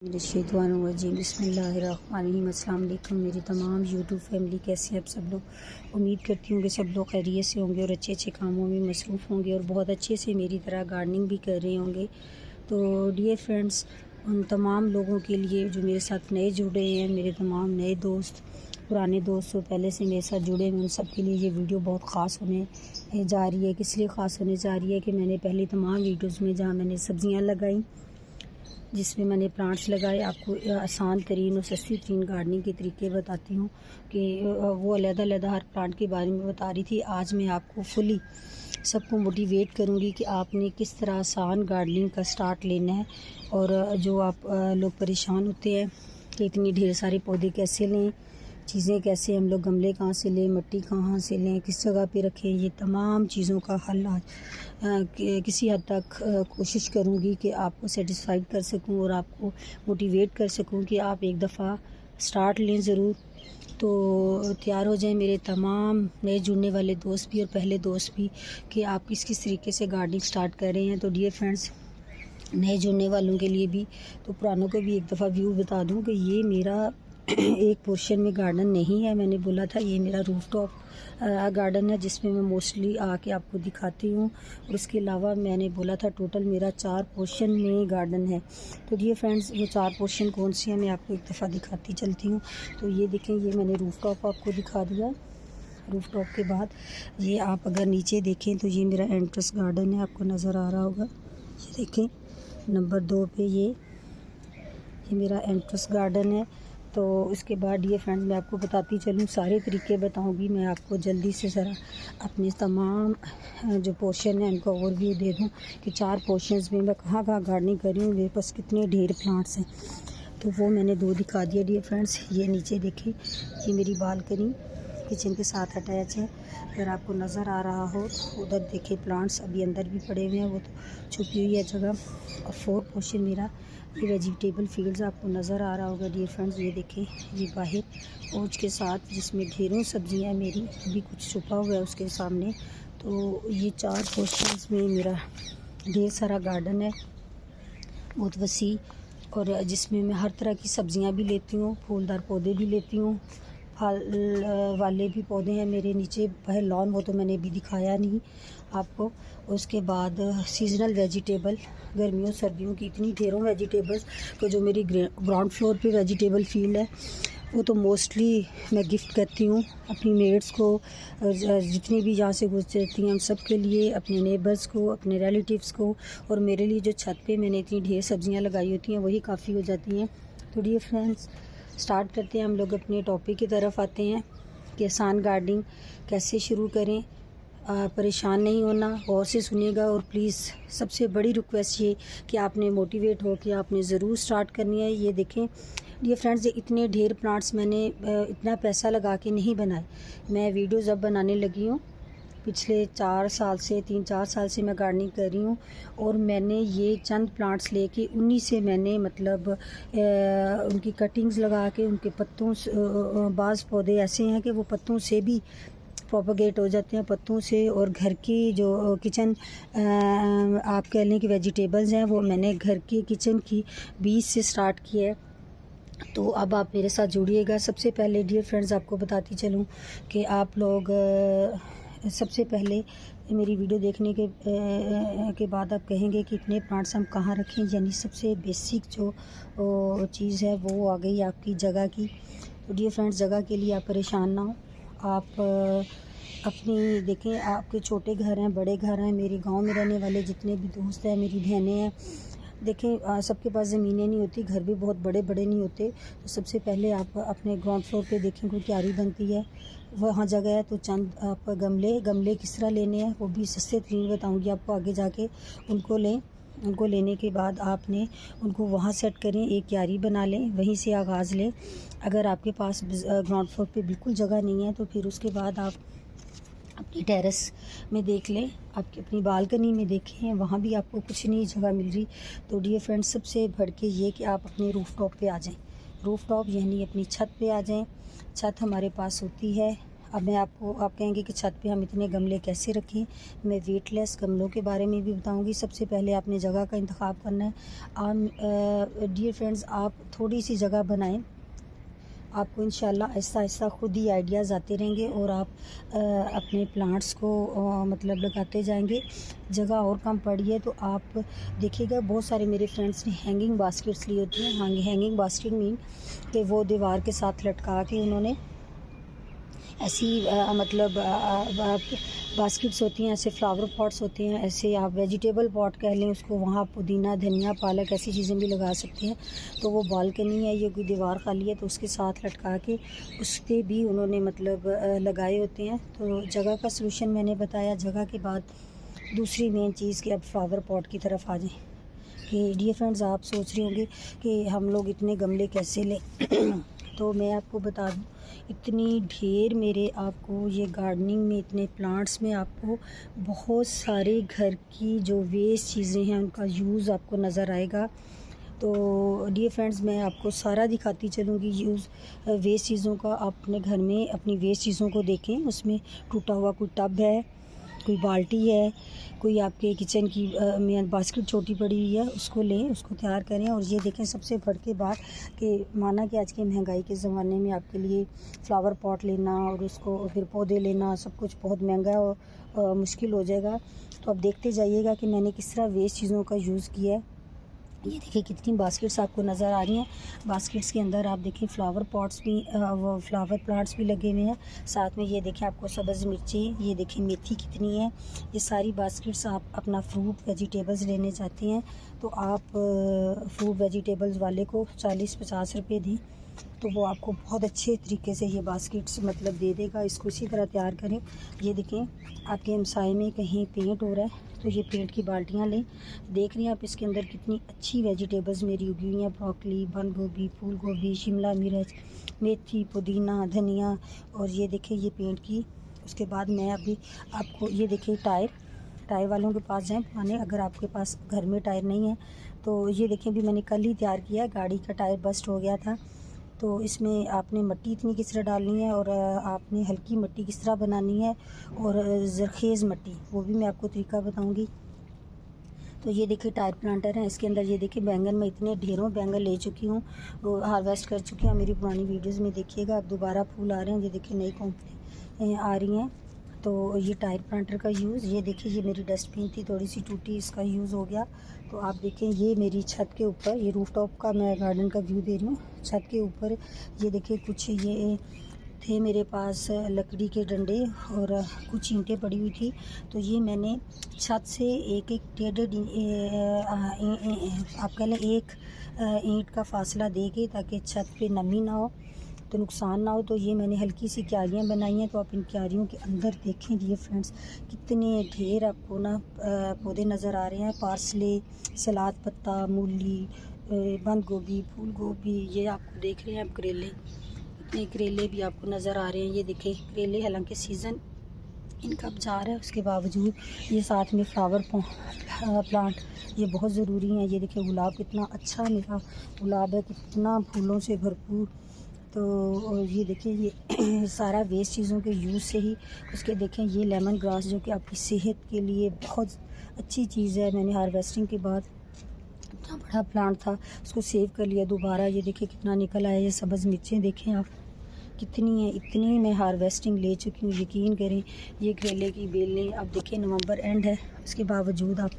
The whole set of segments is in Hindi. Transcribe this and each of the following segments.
बिस्मिल्लाहिर्रहमानिर्रहीम। अस्सलाम वालेकुम मेरी तमाम यूट्यूब फैमिली, कैसे हैं आप सब लोग। उम्मीद करती हूँ कि सब लोग खैरियत से होंगे और अच्छे अच्छे कामों में मसरूफ़ होंगे और बहुत अच्छे से मेरी तरह गार्डनिंग भी कर रहे होंगे। तो डियर फ्रेंड्स, उन तमाम लोगों के लिए जो मेरे साथ नए जुड़े हैं, मेरे तमाम नए दोस्त, पुराने दोस्त जो पहले से मेरे साथ जुड़े हैं, उन सब के लिए ये वीडियो बहुत ख़ास होने जा रही है। किस लिए ख़ास होने जा रही है कि मैंने पहले तमाम वीडियोज़ में जहाँ मैंने सब्ज़ियाँ लगाई, जिसमें मैंने प्लांट्स लगाए, आपको आसान तरीन और सस्ती तरीन गार्डनिंग के तरीके बताती हूँ कि वो अलग-अलग हर प्लांट के बारे में बता रही थी। आज मैं आपको फुली सबको मोटिवेट करूँगी कि आपने किस तरह आसान गार्डनिंग का स्टार्ट लेना है। और जो आप लोग परेशान होते हैं कि इतनी ढेर सारे पौधे कैसे लें, चीज़ें कैसे, हम लोग गमले कहाँ से लें, मिट्टी कहाँ से लें, किस जगह पे रखें, ये तमाम चीज़ों का हल आज किसी हद तक कोशिश करूँगी कि आपको सेटिस्फाइड कर सकूँ और आपको मोटिवेट कर सकूँ कि आप एक दफ़ा स्टार्ट लें ज़रूर। तो तैयार हो जाएं मेरे तमाम नए जुड़ने वाले दोस्त भी और पहले दोस्त भी कि आप किस किस तरीके से गार्डनिंग स्टार्ट कर रहे हैं। तो डियर फ्रेंड्स, नए जुड़ने वालों के लिए भी, तो पुरानों को भी एक दफ़ा व्यू बता दूं कि ये मेरा एक पोर्शन में गार्डन नहीं है। मैंने बोला था ये मेरा रूफटॉप गार्डन है, जिसमें मैं मोस्टली आके आपको दिखाती हूँ। और उसके अलावा मैंने बोला था टोटल मेरा 4 पोर्शन में गार्डन है। तो ये फ्रेंड्स, वो 4 पोर्शन कौन से हैं मैं आपको एक दफ़ा दिखाती चलती हूँ। तो ये देखें, ये मैंने रूफटॉप आपको दिखा दिया। रूफटॉप के बाद ये आप अगर नीचे देखें तो ये मेरा एंट्रेंस गार्डन है, आपको नज़र आ रहा होगा। ये देखें नंबर 2 पे ये मेरा एंट्रेंस गार्डन है। तो उसके बाद ये फ्रेंड्स, मैं आपको बताती चलूँ, सारे तरीके बताऊंगी मैं आपको। जल्दी से ज़रा अपने तमाम जो पोर्शन है उनका ओवरव्यू दे दूं कि 4 पोर्शंस में मैं कहाँ कहाँ गार्डनिंग कर रही हूँ, मेरे पास कितने ढेर प्लांट्स हैं। तो वो मैंने 2 दिखा दिया डियर फ्रेंड्स। ये नीचे देखें, ये मेरी बालकनी किचन के साथ अटैच है। अगर आपको नज़र आ रहा हो तो उधर देखें, प्लांट्स अभी अंदर भी पड़े हुए हैं, वो तो छुपी हुई है जगह। और 4 पोर्शन मेरा ये वेजिटेबल फील्ड्स आपको नज़र आ रहा होगा डियर फ्रेंड्स। ये देखें, ये बाहर पोर्च के साथ जिसमें ढेरों सब्जियां मेरी, अभी कुछ छुपा हुआ है उसके सामने। तो ये 4 पोर्शंस में मेरा ढेर सारा गार्डन है, बहुत वसी, और जिसमें मैं हर तरह की सब्जियां भी लेती हूँ, फूलदार पौधे भी लेती हूँ, फल वाले भी पौधे हैं मेरे नीचे बाहर लॉन, वो तो मैंने अभी दिखाया नहीं आपको। उसके बाद सीजनल वेजिटेबल, गर्मियों सर्दियों की इतनी ढेरों वेजिटेबल्स, तो जो मेरी ग्राउंड फ्लोर पे वेजिटेबल फील्ड है वो तो मोस्टली मैं गिफ्ट करती हूँ अपनी मेट्स को, जितनी भी यहाँ से गुजरती हैं, हम सब के लिए, अपने नेबर्स को, अपने रिलेटिव्स को। और मेरे लिए जो छत पे मैंने इतनी ढेर सब्जियाँ लगाई होती हैं वही काफ़ी हो जाती हैं। तो डियर फ्रेंड्स, स्टार्ट करते हैं, हम लोग अपने टॉपिक की तरफ आते हैं कि आसान गार्डनिंग कैसे शुरू करें। परेशान नहीं होना, गौर से सुनिएगा। और प्लीज़ सबसे बड़ी रिक्वेस्ट ये कि आपने मोटिवेट हो कि आपने ज़रूर स्टार्ट करनी है। ये देखें डियर फ्रेंड्स, इतने ढेर प्लांट्स मैंने इतना पैसा लगा के नहीं बनाए। मैं वीडियोज़ अब बनाने लगी हूँ, पिछले 4 साल से, 3-4 साल से मैं गार्डनिंग कर रही हूँ। और मैंने ये चंद प्लांट्स लेके उन्हीं से मैंने मतलब उनकी कटिंग्स लगा के, उनके पत्तों से, बाज़ पौधे ऐसे हैं कि वो पत्तों से भी प्रोपगेट हो जाते हैं, पत्तों से। और घर की जो किचन आप कह लें कि वेजिटेबल्स हैं, वो मैंने घर की किचन की बीज से स्टार्ट किया है। तो अब आप मेरे साथ जुड़िएगा। सबसे पहले डियर फ्रेंड्स, आपको बताती चलूँ कि आप लोग सबसे पहले मेरी वीडियो देखने के बाद आप कहेंगे कि इतने प्लांट्स हम कहाँ रखें। यानी सबसे बेसिक जो चीज़ है वो आ गई आपकी जगह की। तो डियर फ्रेंड्स, जगह के लिए आप परेशान ना हो। आप अपनी देखें, आपके छोटे घर हैं, बड़े घर हैं, मेरे गांव में रहने वाले जितने भी दोस्त हैं, मेरी बहनें हैं, देखें सबके पास ज़मीनें नहीं होती, घर भी बहुत बड़े बड़े नहीं होते। तो सबसे पहले आप अपने ग्राउंड फ्लोर पे देखें कोई क्यारी बनती है, वहाँ जगह है तो चंद आप गमले किस तरह लेने हैं वो भी सस्ते तरीन बताऊंगी आपको आगे जाके। उनको लें, उनको लेने के बाद आपने उनको वहाँ सेट करें, एक क्यारी बना लें, वहीं से आगाज़ लें। अगर आपके पास ग्राउंड फ्लोर पे बिल्कुल जगह नहीं है तो फिर उसके बाद आप अपनी टेरेस में देख लें, आपकी अपनी बालकनी में देखें, वहाँ भी आपको कुछ नहीं जगह मिल रही। तो डियर फ्रेंड्स, सबसे बढ़ के ये कि आप अपने रूफ़टॉप पे आ जाएं। रूफ़टॉप यानी अपनी छत पे आ जाएं। छत हमारे पास होती है अब मैं आपको, आप कहेंगे कि छत पे हम इतने गमले कैसे रखें, मैं वेटलेस गमलों के बारे में भी बताऊंगी। सबसे पहले आपने जगह का इंतखाब करना है। डियर फ्रेंड्स, आप थोड़ी सी जगह बनाएं, आपको इंशाल्लाह आहिस्ता आहिस्ता खुद ही आइडियाज़ आते रहेंगे और आप अपने प्लांट्स को मतलब लगाते जाएंगे। जगह और कम पड़ी है तो आप देखिएगा, बहुत सारे मेरे फ्रेंड्स ने हैंगिंग बास्केट्स ली होती हैं। हैंगिंग बास्केट मीन कि वो दीवार के साथ लटका के उन्होंने ऐसी मतलब बास्केट्स होती हैं, ऐसे फ्लावर पॉट्स होते हैं, ऐसे आप वेजिटेबल पॉट कह लें उसको, वहाँ पुदीना, धनिया, पालक ऐसी चीज़ें भी लगा सकते हैं। तो वो बालकनी है, ये कोई दीवार खाली है तो उसके साथ लटका के उस पर भी उन्होंने मतलब लगाए होते हैं। तो जगह का सलूशन मैंने बताया। जगह के बाद दूसरी मेन चीज़ कि अब फ्लावर पॉट की तरफ आ जाएँ। कि डियर फ्रेंड्स, आप सोच रहे होंगे कि हम लोग इतने गमले कैसे लें तो मैं आपको बता दूं, इतनी ढेर मेरे आपको ये गार्डनिंग में, इतने प्लांट्स में आपको बहुत सारे घर की जो वेस्ट चीज़ें हैं उनका यूज़ आपको नज़र आएगा। तो डियर फ्रेंड्स, मैं आपको सारा दिखाती चलूँगी यूज़ वेस्ट चीज़ों का। आप अपने घर में अपनी वेस्ट चीज़ों को देखें, उसमें टूटा हुआ कोई टब है, कोई बाल्टी है, कोई आपके किचन की में बास्केट छोटी पड़ी हुई है, उसको लें, उसको तैयार करें। और ये देखें, सबसे बढ़ के बात कि माना कि आज की महंगाई के ज़माने में आपके लिए फ़्लावर पॉट लेना और उसको फिर पौधे लेना सब कुछ बहुत महंगा और मुश्किल हो जाएगा। तो अब देखते जाइएगा कि मैंने किस तरह वेस्ट चीज़ों का यूज़ किया है। ये देखिए कितनी बास्केट्स आपको नज़र आ रही हैं। बास्केट्स के अंदर आप देखिए फ्लावर पॉट्स भी, वो फ्लावर प्लांट्स भी लगे हुए हैं। साथ में ये देखें आपको सब्ज़ मिर्ची, ये देखिए मेथी कितनी है। ये सारी बास्केट्स आप अपना फ्रूट वेजिटेबल्स लेने जाते हैं तो आप फ्रूट वेजिटेबल्स वाले को 40-50 रुपये दें तो वो आपको बहुत अच्छे तरीके से ये बास्केट्स मतलब दे देगा। इसको इसी तरह तैयार करें। ये देखें आपके हमसाए में कहीं पेंट हो रहा है तो ये पेंट की बाल्टियाँ लें। देख रहे हैं आप इसके अंदर कितनी अच्छी वेजिटेबल्स मेरी उगी हुई हैं, ब्रोकली, बंद गोभी, फूल गोभी, शिमला मिर्च, मेथी, पुदीना, धनिया। और ये देखें ये पेंट की। उसके बाद मैं अभी आपको ये देखिए टायर वालों के पास जाएं पुराने, अगर आपके पास घर में टायर नहीं है तो ये देखें भी मैंने कल ही तैयार किया। गाड़ी का टायर बस्ट हो गया था तो इसमें आपने मिट्टी इतनी किस तरह डालनी है और आपने हल्की मिट्टी किस तरह बनानी है और ज़रखेज़ मिट्टी, वो भी मैं आपको तरीका बताऊंगी। तो ये देखिए टायर प्लांटर है, इसके अंदर ये देखिए बैंगन में इतने ढेरों बैंगन ले चुकी हूँ, वो हार्वेस्ट कर चुकी हूँ। मेरी पुरानी वीडियोज़ में देखिएगा, अब दोबारा फूल आ रहे हैं। ये देखिए नई कॉम्पनी आ रही हैं। तो ये टायर प्लांटर का यूज़, ये देखिए ये मेरी डस्टबिन थी थोड़ी सी टूटी, इसका यूज़ हो गया। तो आप देखें ये मेरी छत के ऊपर, ये रूफ टॉप का मैं गार्डन का व्यू दे रही हूँ। छत के ऊपर ये देखिए कुछ ये थे मेरे पास लकड़ी के डंडे और कुछ ईंटें पड़ी हुई थी। तो ये मैंने छत से एक टेढ़े आप कह लें एक ईंट का फासला दे के, ताकि छत पे नमी ना हो तो नुकसान ना हो। तो ये मैंने हल्की सी क्यारियाँ बनाई हैं। तो आप इन क्यारियों के अंदर देखें डियर फ्रेंड्स, कितने ढेर आपको ना पौधे नज़र आ रहे हैं। पार्सले, सलाद पत्ता, मूली, बंद गोभी, फूल गोभी, ये आपको देख रहे हैं आप करेले, इतने करेले भी आपको नज़र आ रहे हैं। ये देखें करेले, हालांकि सीज़न इनका अब जा रहा है, उसके बावजूद ये साथ में फ्लावर प्लांट ये बहुत ज़रूरी हैं। ये देखिए गुलाब कितना अच्छा मेरा गुलाब है, कितना फूलों से भरपूर। तो ये देखिए ये सारा वेस्ट चीज़ों के यूज़ से ही। उसके देखें ये लेमन ग्रास जो कि आपकी सेहत के लिए बहुत अच्छी चीज़ है। मैंने हार्वेस्टिंग के बाद इतना बड़ा प्लांट था उसको सेव कर लिया दोबारा। ये देखिए कितना निकल आया। ये सब्ज़ मिर्चें देखें आप कितनी है, इतनी मैं हार्वेस्टिंग ले चुकी हूँ, यकीन करें। ये करेले की बेलें अब देखिए नवंबर एंड है, उसके बावजूद आप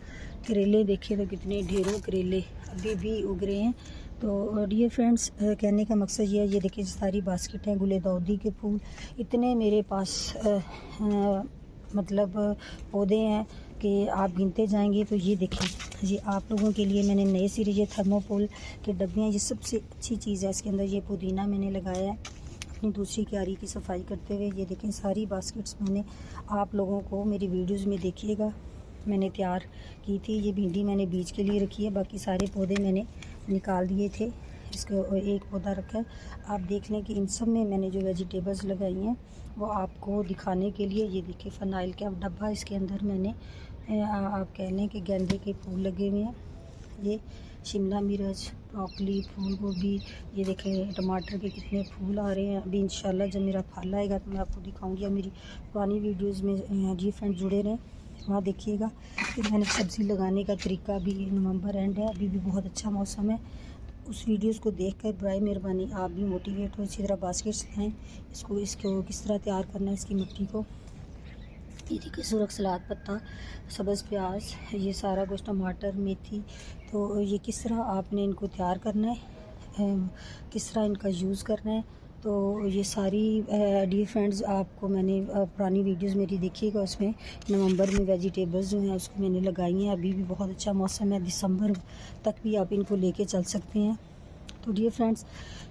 करेले देखें तो कितने ढेरों करेले अभी भी उग रहे हैं। तो डियर फ्रेंड्स, कहने का मकसद ये है, ये देखिए सारी बास्केट हैं, गुलदाउदी के फूल इतने मेरे पास मतलब पौधे हैं कि आप गिनते जाएंगे। तो ये देखें, ये आप लोगों के लिए मैंने नए सिरे ये थर्मोकोल के डब्बे हैं, ये सबसे अच्छी चीज़ है। इसके अंदर ये पुदीना मैंने लगाया है अपनी दूसरी क्यारी की सफाई करते हुए। ये देखें सारी बास्केट्स मैंने आप लोगों को मेरी वीडियोस में देखिएगा मैंने तैयार की थी। ये भिंडी मैंने बीज के लिए रखी है, बाकी सारे पौधे मैंने निकाल दिए थे। इसको एक पौधा रखा है। आप देख लें कि इन सब में मैंने जो वेजिटेबल्स लगाई हैं वो आपको दिखाने के लिए। ये देखिए फ़नाइल का डब्बा, इसके अंदर मैंने आप कह लें कि गेंदे के फूल लगे हुए हैं। ये शिमला मिर्च, ब्रोकली, फूल गोभी, ये देखें टमाटर के कितने फूल आ रहे हैं। अभी इंशाल्लाह जब मेरा फल आएगा तो मैं आपको दिखाऊंगी। या मेरी पुरानी वीडियोस में जी फ्रेंड जुड़े रहें, वहाँ देखिएगा कि मैंने सब्ज़ी लगाने का तरीका। अभी नवंबर एंड है, अभी भी बहुत अच्छा मौसम है। उस वीडियोस को देखकर बराए मेहरबानी आप भी मोटिवेट हो, इसी तरह बास्केट्स लाएँ। इसको किस तरह तैयार करना है, इसकी मिट्टी को। ये देखिए सुरख, सलाद पत्ता, सब्ज़ प्याज, ये सारा कुछ, टमाटर, मेथी। तो ये किस तरह आपने इनको तैयार करना है, किस तरह इनका यूज़ करना है। तो ये सारी डियर फ्रेंड्स आपको मैंने पुरानी वीडियोस मेरी देखिएगा, उसमें नवंबर में वेजिटेबल्स जो हैं उसको मैंने लगाई हैं। अभी भी बहुत अच्छा मौसम है, दिसंबर तक भी आप इनको लेके चल सकते हैं। तो डियर फ्रेंड्स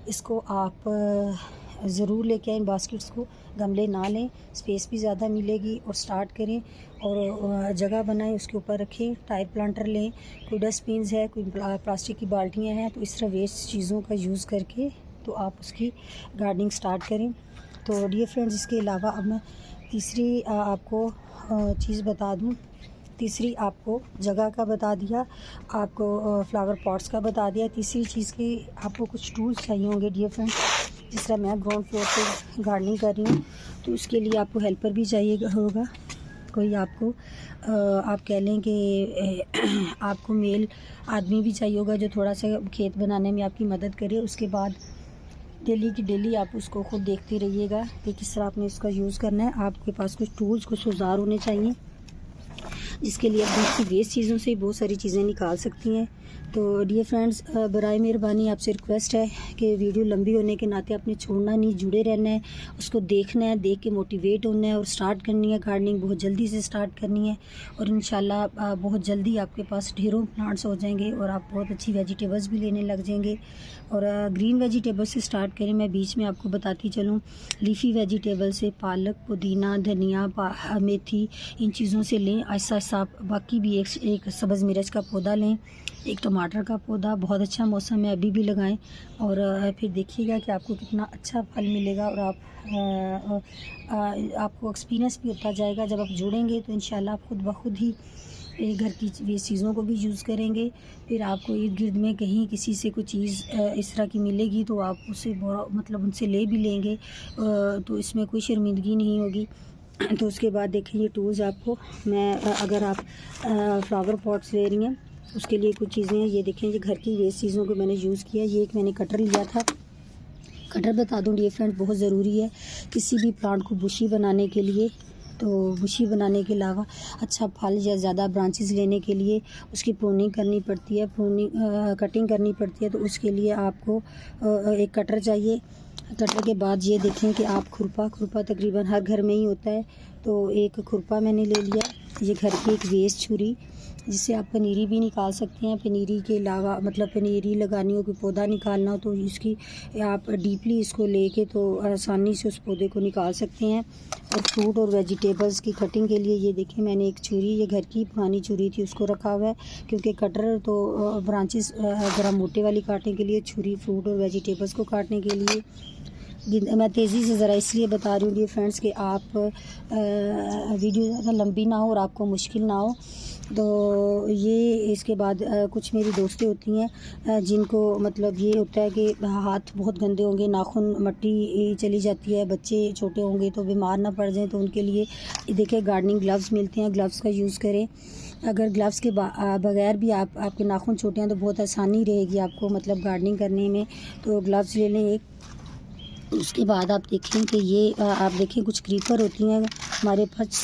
इसको आप ज़रूर लेके आएँ बास्केट्स को, गमले ना लें, स्पेस भी ज़्यादा मिलेगी। और स्टार्ट करें और जगह बनाएं, उसके ऊपर रखें। टायर प्लांटर लें, कोई डस्टबिन्स है, कोई प्लास्टिक की बाल्टियाँ हैं, तो इस तरह वेस्ट चीज़ों का यूज़ करके तो आप उसकी गार्डनिंग स्टार्ट करें। तो डियर फ्रेंड्स इसके अलावा अब मैं तीसरी आपको चीज़ बता दूँ। तीसरी आपको जगह का बता दिया, आपको फ्लावर पॉट्स का बता दिया। तीसरी चीज़ की आपको कुछ टूल्स चाहिए होंगे डियर फ्रेंड्स। जिस तरह मैं ग्राउंड फ्लोर पे गार्डनिंग कर रही हूँ, तो उसके लिए आपको हेल्पर भी चाहिए होगा कोई। आपको आप कह लें कि आपको मेल आदमी भी चाहिए होगा जो थोड़ा सा खेत बनाने में आपकी मदद करे। उसके बाद डेली की डेली आप उसको खुद देखते रहिएगा कि किस तरह आपने इसका यूज़ करना है। आपके पास कुछ टूल्स, कुछ औजार होने चाहिए, जिसके लिए आप दूसरी वेस्ट चीज़ों से बहुत सारी चीज़ें निकाल सकती हैं। तो डियर फ्रेंड्स बराए मेहरबानी आपसे रिक्वेस्ट है कि वीडियो लंबी होने के नाते आपने छोड़ना नहीं, जुड़े रहना है, उसको देखना है, देख के मोटिवेट होना है और स्टार्ट करनी है। गार्डनिंग बहुत जल्दी से स्टार्ट करनी है और इंशाल्लाह बहुत जल्दी आपके पास ढेरों प्लांट्स हो जाएंगे और आप बहुत अच्छी वेजिटेबल्स भी लेने लग जाएंगे। और ग्रीन वेजिटेबल्स से स्टार्ट करें। मैं बीच में आपको बताती चलूँ, लीफी वेजिटेबल से पालक, पुदीना, धनिया, मेथी, इन चीज़ों से लें आहिस्ता आहिस्ता। बाकी भी एक सब्ज़ मिर्च का पौधा लें, एक टमाटर का पौधा, बहुत अच्छा मौसम है, अभी भी लगाएं। और फिर देखिएगा कि आपको कितना अच्छा फल मिलेगा और आपको एक्सपीरियंस भी होता जाएगा। जब आप जुड़ेंगे तो इंशाल्लाह आप खुद ब खुद ही घर की वेस्ट चीज़ों को भी यूज़ करेंगे। फिर आपको इर्द गिर्द में कहीं किसी से कोई चीज़ इस तरह की मिलेगी तो आप उससे मतलब उनसे ले भी लेंगे, तो इसमें कोई शर्मिंदगी नहीं होगी। तो उसके बाद देखिए ये टूल्स आपको मैं अगर आप फ्लावर पॉट्स ले रही हैं उसके लिए कुछ चीज़ें हैं। ये देखें, ये घर की वेस्ट चीज़ों को मैंने यूज़ किया। ये एक मैंने कटर लिया था। कटर बता दूँ डियर फ्रेंड बहुत ज़रूरी है किसी भी प्लांट को बुशी बनाने के लिए। तो बुशी बनाने के अलावा अच्छा फल या ज़्यादा ब्रांचेस लेने के लिए उसकी प्रूनिंग करनी पड़ती है, कटिंग करनी पड़ती है। तो उसके लिए आपको एक कटर चाहिए। कटर के बाद ये देखें कि आप खुरपा तकरीबन हर घर में ही होता है, तो एक खुरपा मैंने ले लिया। ये घर की एक वेस्ट छुरी जिससे आप पनीरी भी निकाल सकते हैं। पनीरी के अलावा मतलब पनीरी लगानी हो, कोई पौधा निकालना हो तो इसकी आप डीपली इसको लेके तो आसानी से उस पौधे को निकाल सकते हैं। और फ्रूट और वेजिटेबल्स की कटिंग के लिए ये देखें मैंने एक छुरी, ये घर की पुरानी छुरी थी, उसको रखा हुआ है क्योंकि कटर तो ब्रांचेस ज़रा मोटे वाली काटने के लिए, छुरी फ्रूट और वेजिटेबल्स को काटने के लिए। मैं तेज़ी से ज़रा इसलिए बता रही हूँ डियर फ्रेंड्स कि आप वीडियो ज़्यादा लंबी ना हो और आपको मुश्किल ना हो। तो ये इसके बाद कुछ मेरी दोस्तें होती हैं जिनको मतलब ये होता है कि हाथ बहुत गंदे होंगे, नाखून मट्टी चली जाती है, बच्चे छोटे होंगे तो बीमार ना पड़ जाएं, तो उनके लिए देखिए गार्डनिंग ग्लव्स मिलते हैं, ग्लव्स का यूज़ करें। अगर ग्लव्स के बगैर भी आपके नाखून छोटे हैं तो बहुत आसानी रहेगी आपको मतलब गार्डनिंग करने में। तो ग्लव्स ले लें एक। उसके बाद आप देखें कि ये आप देखें कुछ क्रीपर होती हैं हमारे पास।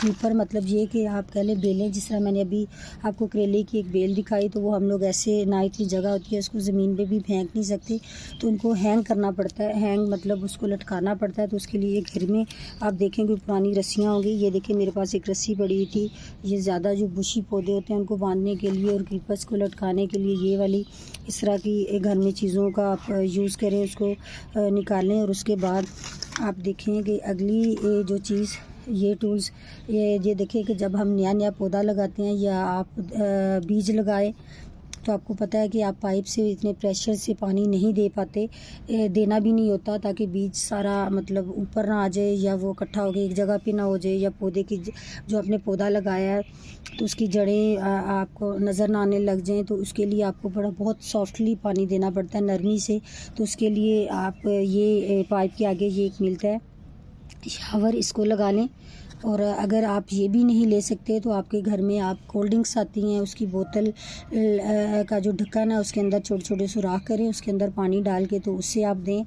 क्रीपर मतलब ये कि आप कह लें बेलें, जिस तरह मैंने अभी आपको करेले की एक बेल दिखाई, तो वो हम लोग ऐसे ना इतनी जगह होती है उसको ज़मीन पे भी फेंक नहीं सकते, तो उनको हैंग करना पड़ता है। हैंग मतलब उसको लटकाना पड़ता है। तो उसके लिए घर में आप देखें कोई पुरानी रस्सियाँ होंगी। ये देखें मेरे पास एक रस्सी पड़ी हुई थी, ये ज़्यादा जो बुशी पौधे होते हैं उनको बांधने के लिए और क्रीपर्स को लटकाने के लिए ये वाली इस तरह की घर में चीज़ों का आप यूज़ करें, उसको निकालें। और उसके बाद आप देखें कि अगली जो चीज़ ये टूल्स ये देखें कि जब हम नया पौधा लगाते हैं या आप बीज लगाए तो आपको पता है कि आप पाइप से इतने प्रेशर से पानी नहीं दे पाते, देना भी नहीं होता, ताकि बीज सारा मतलब ऊपर ना आ जाए या वो इकट्ठा हो गया एक जगह पे ना हो जाए, या पौधे की जो आपने पौधा लगाया है तो उसकी जड़ें आपको नज़र ना आने लग जाएं। तो उसके लिए आपको बहुत सॉफ्टली पानी देना पड़ता है, नरमी से। तो उसके लिए आप ये पाइप के आगे ये एक मिलता है शावर, इसको लगा लें। और अगर आप ये भी नहीं ले सकते तो आपके घर में आप कोल्ड ड्रिंक्स आती हैं, उसकी बोतल का जो ढक्कन है उसके अंदर छोटे छोटे सुराख करें, उसके अंदर पानी डाल के तो उससे आप दें।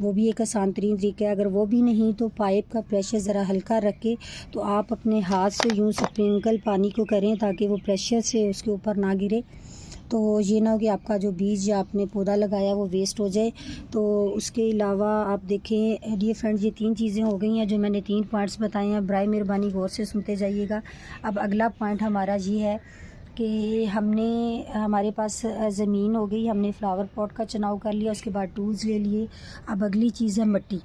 वो भी एक आसान तरीन तरीका है। अगर वो भी नहीं तो पाइप का प्रेशर ज़रा हल्का रख के तो आप अपने हाथ से यूँ स्प्रिंकल पानी को करें, ताकि वो प्रेशर से उसके ऊपर ना गिरे। तो ये ना हो कि आपका जो बीज या आपने पौधा लगाया वो वेस्ट हो जाए। तो उसके अलावा आप देखें डियर फ्रेंड्स, ये 3 चीज़ें हो गई हैं जो मैंने 3 पॉइंट्स बताए हैं। बराए मेहरबानी गौर से सुनते जाइएगा। अब अगला पॉइंट हमारा ये है कि हमारे पास ज़मीन हो गई, हमने फ्लावर पॉट का चुनाव कर लिया, उसके बाद टूल्स ले लिए। अब अगली चीज़ है मिट्टी,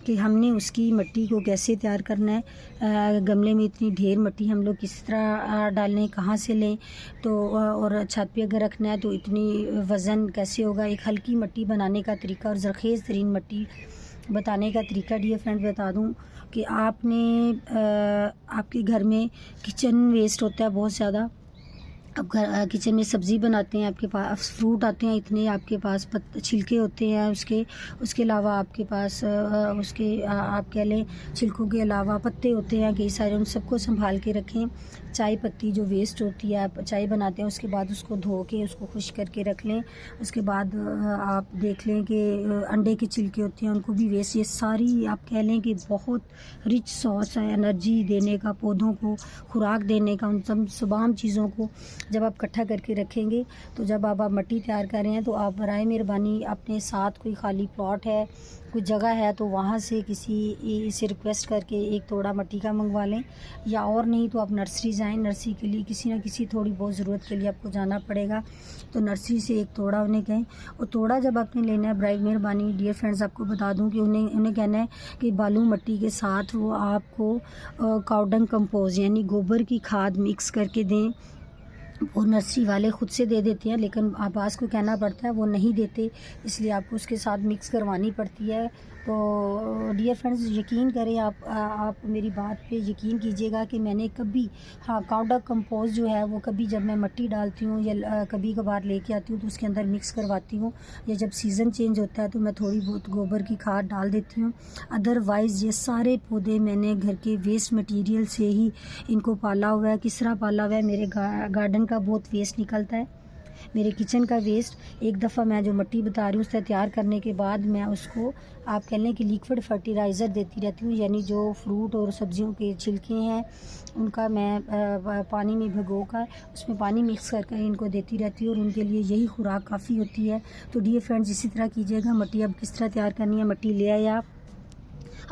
कि हमने उसकी मिट्टी को कैसे तैयार करना है। गमले में इतनी ढेर मिट्टी हम लोग किस तरह डालें, कहाँ से लें, तो और छत पे अगर रखना है तो इतनी वज़न कैसे होगा। एक हल्की मिट्टी बनाने का तरीका और ज़रख़ेज़ तरीन मिट्टी बताने का तरीका डियर फ्रेंड बता दूं कि आपके घर में किचन वेस्ट होता है बहुत ज़्यादा। अब किचन में सब्ज़ी बनाते हैं, आपके पास फ्रूट आते हैं इतने, आपके पास छिलके होते हैं उसके अलावा आपके पास आप कह लें छिलकों के अलावा पत्ते होते हैं कई सारे, उन सबको संभाल के रखें। चाय पत्ती जो वेस्ट होती है, आप चाय बनाते हैं उसके बाद उसको धो के उसको खुश करके रख लें। उसके बाद आप देख लें कि अंडे के छिलके होते हैं, उनको भी वेस्ट, ये सारी आप कह लें कि बहुत रिच सॉस है एनर्जी देने का, पौधों को खुराक देने का। उन तमाम चीज़ों को जब आप इकट्ठा करके रखेंगे तो जब आप मिट्टी तैयार कर रहे हैं तो आप बराए मेहरबानी अपने साथ कोई खाली प्लॉट है, कोई जगह है, तो वहाँ से किसी से रिक्वेस्ट करके एक तोड़ा मिट्टी का मंगवा लें, या और नहीं तो आप नर्सरी जाएं। नर्सरी के लिए किसी ना किसी थोड़ी बहुत ज़रूरत के लिए आपको जाना पड़ेगा, तो नर्सरी से एक तोड़ा उन्हें कहें। और तोड़ा जब आपने लेना है बराए मेहरबानी डियर फ्रेंड्स आपको बता दूं कि उन्हें कहना है कि बालू मिट्टी के साथ वो आपको काउडंग कंपोज यानी गोबर की खाद मिक्स करके दें। वो नर्सरी वाले ख़ुद से दे देते हैं, लेकिन आबास को कहना पड़ता है, वो नहीं देते, इसलिए आपको उसके साथ मिक्स करवानी पड़ती है। तो डियर फ्रेंड्स यकीन करें, आप मेरी बात पे यकीन कीजिएगा कि मैंने कभी काउडा कंपोस्ट जो है वो कभी जब मैं मिट्टी डालती हूँ या कभी कभार लेके आती हूँ तो उसके अंदर मिक्स करवाती हूँ, या जब सीज़न चेंज होता है तो मैं थोड़ी बहुत गोबर की खाद डाल देती हूँ। अदरवाइज़ ये सारे पौधे मैंने घर के वेस्ट मटीरियल से ही इनको पाला हुआ है। किस तरह पाला हुआ है, मेरे गार्डन का बहुत वेस्ट निकलता है, मेरे किचन का वेस्ट। एक दफ़ा मैं जो मिट्टी बता रही हूँ उससे तैयार करने के बाद मैं उसको आप कह लें कि लिक्विड फर्टिलाइज़र देती रहती हूँ, यानी जो फ्रूट और सब्जियों के छिलके हैं उनका मैं पानी में भिगो कर उसमें पानी मिक्स करके इनको देती रहती हूँ, और उनके लिए यही खुराक काफ़ी होती है। तो डियर फ्रेंड्स इसी तरह कीजिएगा। मिट्टी अब किस तरह तैयार करनी है, मिट्टी ले आए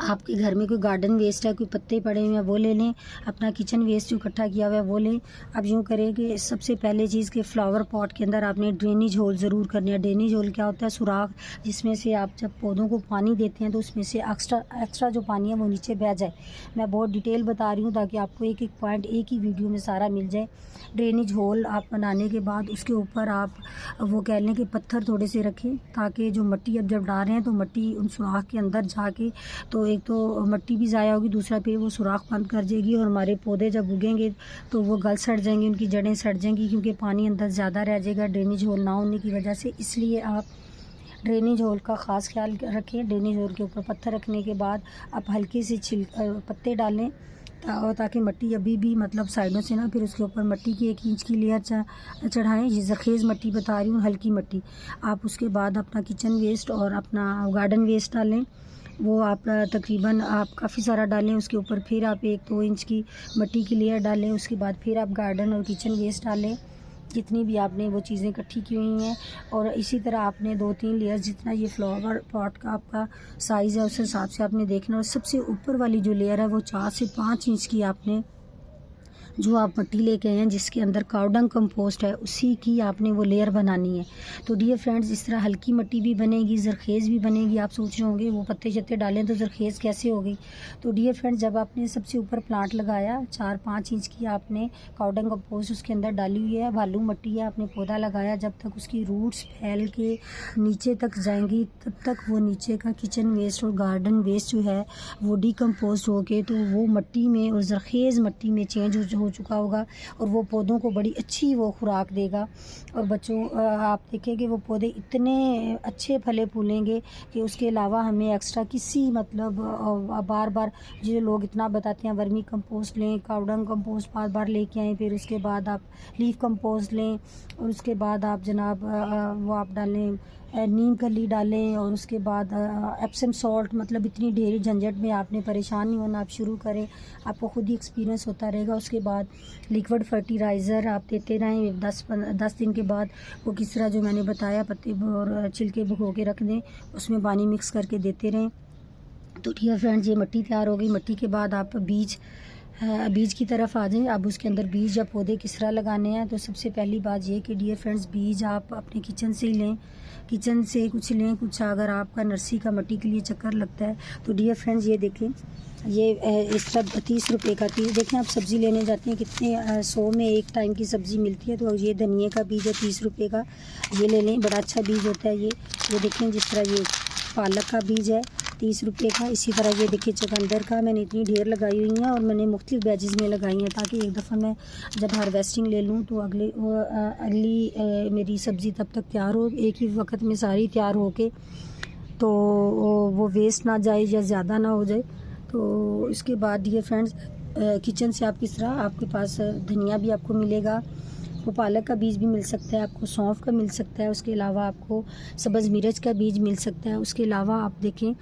आपके घर में कोई गार्डन वेस्ट है, कोई पत्ते पड़े हुए हैं वो ले लें, अपना किचन वेस्ट जो इकट्ठा किया हुआ है वो लें। अब यूँ करें कि सबसे पहले चीज़ के फ्लावर पॉट के अंदर आपने ड्रेनेज होल ज़रूर करनी है। ड्रेनेज होल क्या होता है, सुराख, जिसमें से आप जब पौधों को पानी देते हैं तो उसमें से एक्स्ट्रा जो पानी है वो नीचे बह जाए। मैं बहुत डिटेल बता रही हूँ ताकि आपको एक एक पॉइंट एक ही वीडियो में सारा मिल जाए। ड्रेनेज होल आप बनाने के बाद उसके ऊपर आप वो कह लें कि पत्थर थोड़े से रखें, ताकि जो मिट्टी अब जब डाल रहे हैं तो मिट्टी उन सुराख के अंदर जाके तो एक तो मिट्टी भी ज़ाया होगी, दूसरा फिर वो सुराख बंद कर जाएगी, और हमारे पौधे जब उगेंगे तो वो गल सड़ जाएंगे, उनकी जड़ें सड़ जाएंगी, क्योंकि पानी अंदर ज़्यादा रह जाएगा ड्रेनेज होल ना होने की वजह से। इसलिए आप ड्रेनेज होल का ख़ास ख्याल रखें। ड्रेनेज होल के ऊपर पत्थर रखने के बाद आप हल्के से पत्ते डालें, ताकि मिट्टी अभी भी मतलब साइडों से ना, फिर उसके ऊपर मिट्टी की 1 इंच की लेयर चढ़ाएं। ये ज़रख़ेज़ मिट्टी बता रही हूँ, हल्की मिट्टी। आप उसके बाद अपना किचन वेस्ट और अपना गार्डन वेस्ट डालें, वो आप तकरीबन आप काफ़ी सारा डालें। उसके ऊपर फिर आप 1-2 इंच की मिट्टी की लेयर डालें। उसके बाद फिर आप गार्डन और किचन वेस्ट डालें, जितनी भी आपने वो चीज़ें इकट्ठी की हुई हैं। और इसी तरह आपने 2-3 लेयर, जितना ये फ्लावर पॉट का आपका साइज़ है उस हिसाब से आपने देखना। और सबसे ऊपर वाली जो लेयर है वो 4 से 5 इंच की आपने जो आप मिट्टी लेके आए हैं जिसके अंदर काउडंग कंपोस्ट है, उसी की आपने वो लेयर बनानी है। तो डियर फ्रेंड्स, इस तरह हल्की मिट्टी भी बनेगी, ज़रखेज़ भी बनेगी। आप सोच रहे होंगे वो पत्ते शत्ते डालें तो ज़रखेज़ कैसे हो गई। तो डियर फ्रेंड्स, जब आपने सबसे ऊपर प्लांट लगाया 4-5 इंच की आपने काउडंग कंपोस्ट उसके अंदर डाली हुई है, बालू मिट्टी है, आपने पौधा लगाया, जब तक उसकी रूट्स फैल के नीचे तक जाएंगी तब तक वो नीचे का किचन वेस्ट और गार्डन वेस्ट जो है वो डिकम्पोज हो के तो वो मिट्टी में और ज़रखेज़ मिट्टी में चेंज हो चुका होगा और वो पौधों को बड़ी अच्छी वो खुराक देगा। और बच्चों, आप देखेंगे वो पौधे इतने अच्छे फले फूलेंगे कि उसके अलावा हमें एक्स्ट्रा किसी मतलब बार बार जो लोग इतना बताते हैं वर्मी कंपोस्ट लें, काउडंग कंपोस्ट बार बार लेके आएँ, फिर उसके बाद आप लीफ कंपोस्ट लें और उसके बाद आप जनाब वो आप डालें नीम खली डालें और उसके बाद एप्सम सॉल्ट, मतलब इतनी ढेर झंझट में आपने परेशान नहीं होना। आप शुरू करें, आपको खुद ही एक्सपीरियंस होता रहेगा। उसके बाद लिक्विड फर्टिलाइज़र आप देते रहें 10 दिन के बाद। वो किस तरह जो मैंने बताया पत्ते और छिलके भिगो के रख दें, उसमें पानी मिक्स करके देते रहें। तो डियर फ्रेंड्स, ये मिट्टी तैयार हो गई। मिट्टी के बाद आप बीज की तरफ आ जाएं। अब उसके अंदर बीज या पौधे किस तरह लगाने हैं, तो सबसे पहली बात ये कि डियर फ्रेंड्स, बीज आप अपने किचन से ही लें, किचन से कुछ लें। कुछ अगर आपका नर्सरी का मिट्टी के लिए चक्कर लगता है तो डियर फ्रेंड्स ये देखें, ये इस सब 30 रुपये का 30। देखें आप सब्ज़ी लेने जाते हैं कितने 100 में एक टाइम की सब्ज़ी मिलती है। तो ये धनिए का बीज है 30 रुपये का, ये ले लें, बड़ा अच्छा बीज होता है ये देखें। जिस तरह ये पालक का बीज है 30 रुपये का। इसी तरह ये देखिए चुकंदर का, मैंने इतनी ढेर लगाई हुई हैं और मैंने मुख्तलिफ बैचेज़ में लगाई हैं ताकि एक दफ़ा मैं जब हार्वेस्टिंग ले लूँ तो अगली मेरी सब्ज़ी तब तक तैयार हो, एक ही वक्त में सारी तैयार हो के तो वो वेस्ट ना जाए या ज़्यादा ना हो जाए। तो इसके बाद डियर फ्रेंड्स, किचन से आप किस तरह, आपके पास धनिया भी आपको मिलेगा, वो पालक का बीज भी मिल सकता है आपको, सौंफ का मिल सकता है, उसके अलावा आपको सब्ज़ मिर्च का बीज मिल सकता है। उसके अलावा आप देखें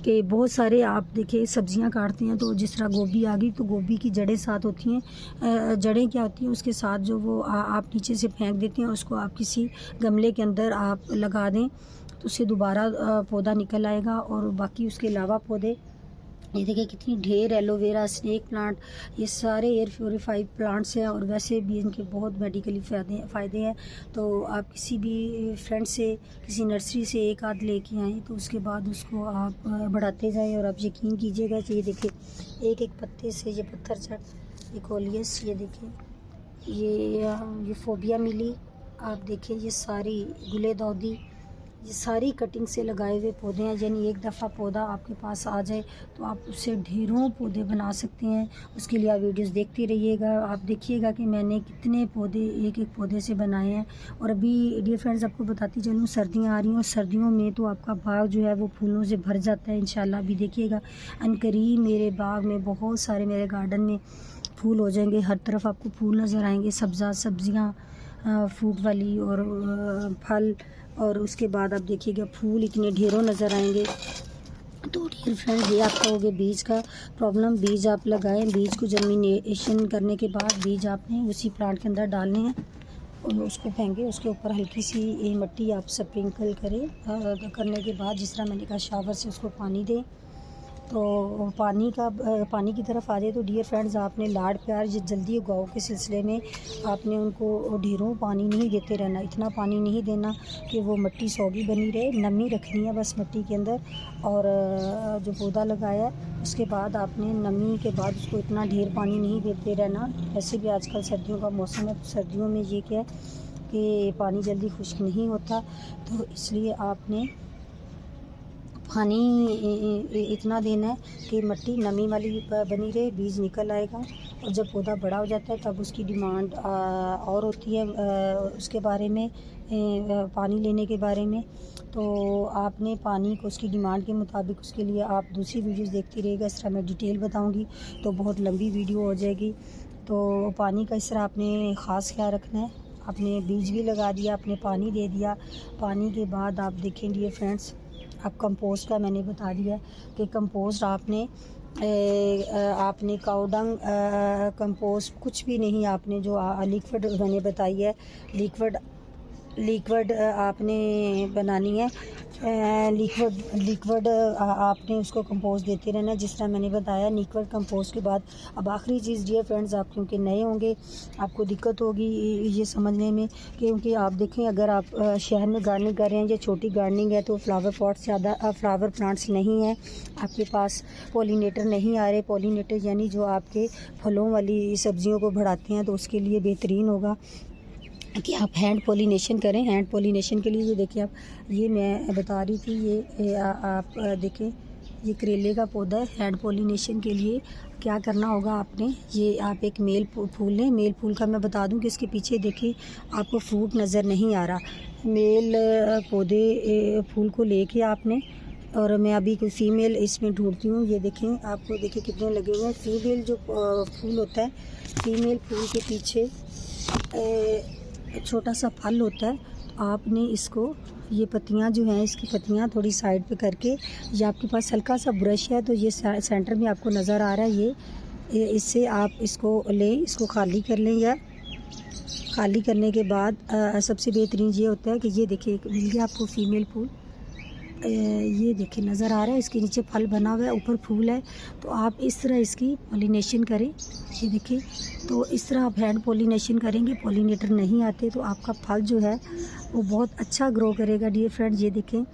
कि बहुत सारे आप देखें सब्जियां काटते हैं तो जिस तरह गोभी आ गई तो गोभी की जड़ें साथ होती हैं। जड़ें क्या होती हैं, उसके साथ जो वो आप नीचे से फेंक देते हैं, उसको आप किसी गमले के अंदर आप लगा दें तो उससे दोबारा पौधा निकल आएगा। और बाकी उसके अलावा पौधे, ये देखिए कितनी ढेर एलोवेरा, स्नेक प्लांट, ये सारे एयर प्योरीफाइड प्लांट्स हैं और वैसे भी इनके बहुत मेडिकली फ़ायदे हैं। तो आप किसी भी फ्रेंड से, किसी नर्सरी से एक आध लेके आएँ तो उसके बाद उसको आप बढ़ाते जाएं और आप यकीन कीजिएगा कि ये देखिए एक एक पत्ते से ये पत्थर चढ़, ये कोलियस, ये देखिए ये फोबिया मिली, आप देखिए ये सारी गुले दौदी, ये सारी कटिंग से लगाए हुए पौधे हैं। यानी एक दफ़ा पौधा आपके पास आ जाए तो आप उससे ढेरों पौधे बना सकते हैं। उसके लिए आप वीडियोस देखते रहिएगा, आप देखिएगा कि मैंने कितने पौधे एक एक पौधे से बनाए हैं। और अभी डियर फ्रेंड्स आपको बताती चलूँ, सर्दियाँ आ रही हैं और सर्दियों में तो आपका बाग जो है वो फूलों से भर जाता है इंशाल्लाह। अभी देखिएगा अनकरीब मेरे बाग में बहुत सारे, मेरे गार्डन में फूल हो जाएंगे, हर तरफ आपको फूल नज़र आएंगे, सब्जियाँ फ्रूट वाली और फल, और उसके बाद आप देखिएगा फूल इतने ढेरों नज़र आएंगे। तो डियर फ्रेंड्स, ये आपका हो गया बीज का प्रॉब्लम। बीज आप लगाएं, बीज को जर्मिनेशन करने के बाद बीज आपने उसी प्लांट के अंदर डालने हैं और उसको फेंकें। उसके ऊपर हल्की सी मिट्टी आप स्प्रिंकल करें, करने के बाद जिस तरह मैंने कहा शावर से उसको पानी दें। तो पानी की तरफ आ जाए तो डियर फ्रेंड्स, आपने लाड़ प्यार जल्दी उगाओ के सिलसिले में आपने उनको ढेरों पानी नहीं देते रहना, इतना पानी नहीं देना कि वो मिट्टी सौगी बनी रहे, नमी रखनी है बस मिट्टी के अंदर। और जो पौधा लगाया उसके बाद आपने नमी के बाद उसको इतना ढेर पानी नहीं देते रहना। वैसे भी आजकल सर्दियों का मौसम है, तो सर्दियों में ये क्या है कि पानी जल्दी खुश्क नहीं होता, तो इसलिए आपने पानी इतना देना है कि मिट्टी नमी वाली बनी रहे, बीज निकल आएगा। और जब पौधा बड़ा हो जाता है तब उसकी डिमांड और होती है उसके बारे में, पानी लेने के बारे में। तो आपने पानी को उसकी डिमांड के मुताबिक, उसके लिए आप दूसरी वीडियोस देखती रहिएगा। इस तरह मैं डिटेल बताऊंगी तो बहुत लंबी वीडियो हो जाएगी। तो पानी का इस तरह आपने ख़ास ख्याल रखना है। आपने बीज भी लगा दिया, आपने पानी दे दिया, पानी के बाद आप देखें डियर फ्रेंड्स, अब कंपोस्ट का मैंने बता दिया कि कंपोस्ट आपने काउडंग कंपोस्ट कुछ भी नहीं, आपने जो लिक्विड मैंने बताई है, लिक्विड आपने बनानी है। लिक्विड आपने उसको कंपोस्ट देते रहना, जिस तरह मैंने बताया। लिक्विड कंपोस्ट के बाद अब आखिरी चीज़ डियर फ्रेंड्स, आप क्योंकि नए होंगे आपको दिक्कत होगी ये समझने में, क्योंकि आप देखें अगर आप शहर में गार्डनिंग कर रहे हैं या छोटी गार्डनिंग है तो फ्लावर पॉट्स ज़्यादा फ्लावर प्लांट्स नहीं हैं आपके पास, पॉलिनेटर नहीं आ रहे। पॉलिनेटर यानी जो आपके फलों वाली सब्जियों को बढ़ाते हैं, तो उसके लिए बेहतरीन होगा कि आप हैंड पॉलिनेशन करें। हैंड पॉलिनेशन के लिए ये देखिए आप, ये मैं बता रही थी, ये आप देखें ये करेले का पौधा है। हैंड पॉलिनेशन के लिए क्या करना होगा आपने, ये आप एक मेल फूल लें। मेल फूल का मैं बता दूं कि इसके पीछे देखिए आपको फ्रूट नज़र नहीं आ रहा। मेल पौधे फूल को लेके आपने, और मैं अभी कोई फ़ीमेल इसमें ढूंढती हूँ। ये देखें, आपको देखिए कितने लगे हुए हैं। फीमेल जो फूल होता है, फीमेल फूल के पीछे छोटा सा फल होता है। तो आपने इसको, ये पत्तियां जो हैं, इसकी पत्तियां थोड़ी साइड पे करके, ये आपके पास हल्का सा ब्रश है तो ये सेंटर में आपको नज़र आ रहा है, ये इससे आप इसको लें, इसको खाली कर लें। या खाली करने के बाद सबसे बेहतरीन ये होता है कि ये देखिए मिल गया आपको फीमेल फूल। ये देखिए नज़र आ रहा है, इसके नीचे फल बना हुआ है, ऊपर फूल है। तो आप इस तरह इसकी पॉलिनेशन करें। ये देखिए, तो इस तरह आप हैंड पॉलिनेशन करेंगे, पॉलिनेटर नहीं आते तो आपका फल जो है वो बहुत अच्छा ग्रो करेगा डियर फ्रेंड्स। ये देखें,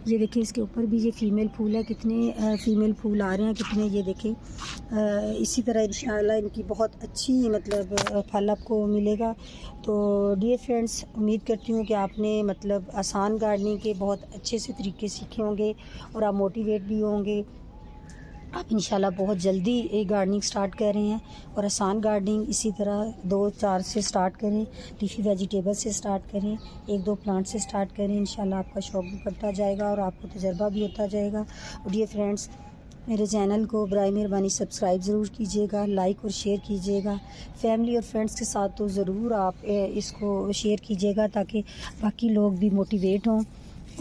ये देखें इसके ऊपर भी ये फ़ीमेल फूल है, कितने फ़ीमेल फूल आ रहे हैं कितने, ये देखें। इसी तरह इंशाल्लाह इनकी बहुत अच्छी मतलब फल आपको मिलेगा। तो डियर फ्रेंड्स, उम्मीद करती हूँ कि आपने मतलब आसान गार्डनिंग के बहुत अच्छे से तरीके सीखे होंगे और आप मोटिवेट भी होंगे। आप इंशाल्लाह बहुत जल्दी गार्डनिंग स्टार्ट कर रहे हैं, और आसान गार्डनिंग इसी तरह 2-4 से स्टार्ट करें, लीफी वेजिटेबल से स्टार्ट करें, 1-2 प्लांट से स्टार्ट करें। इंशाल्लाह आपका शौक़ भी बढ़ता जाएगा और आपको तजर्बा भी होता जाएगा। और डियर फ्रेंड्स, मेरे चैनल को बराए मेहरबानी सब्सक्राइब ज़रूर कीजिएगा, लाइक और शेयर कीजिएगा। फैमिली और फ्रेंड्स के साथ तो ज़रूर आप इसको शेयर कीजिएगा ताकि बाकी लोग भी मोटिवेट हों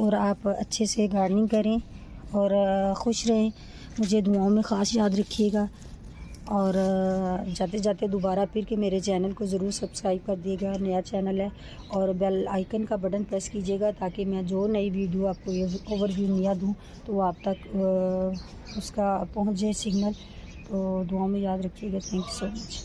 और आप अच्छे से गार्डनिंग करें और ख़ुश रहें। मुझे दुआओं में ख़ास याद रखिएगा, और जाते जाते दोबारा फिर के मेरे चैनल को ज़रूर सब्सक्राइब कर दिएगा, नया चैनल है। और बेल आइकन का बटन प्रेस कीजिएगा ताकि मैं जो नई वीडियो आपको ये ओवरव्यू नया दूँ तो वो आप तक उसका पहुँच जाए सिग्नल। तो दुआओं में याद रखिएगा। Thank you so much.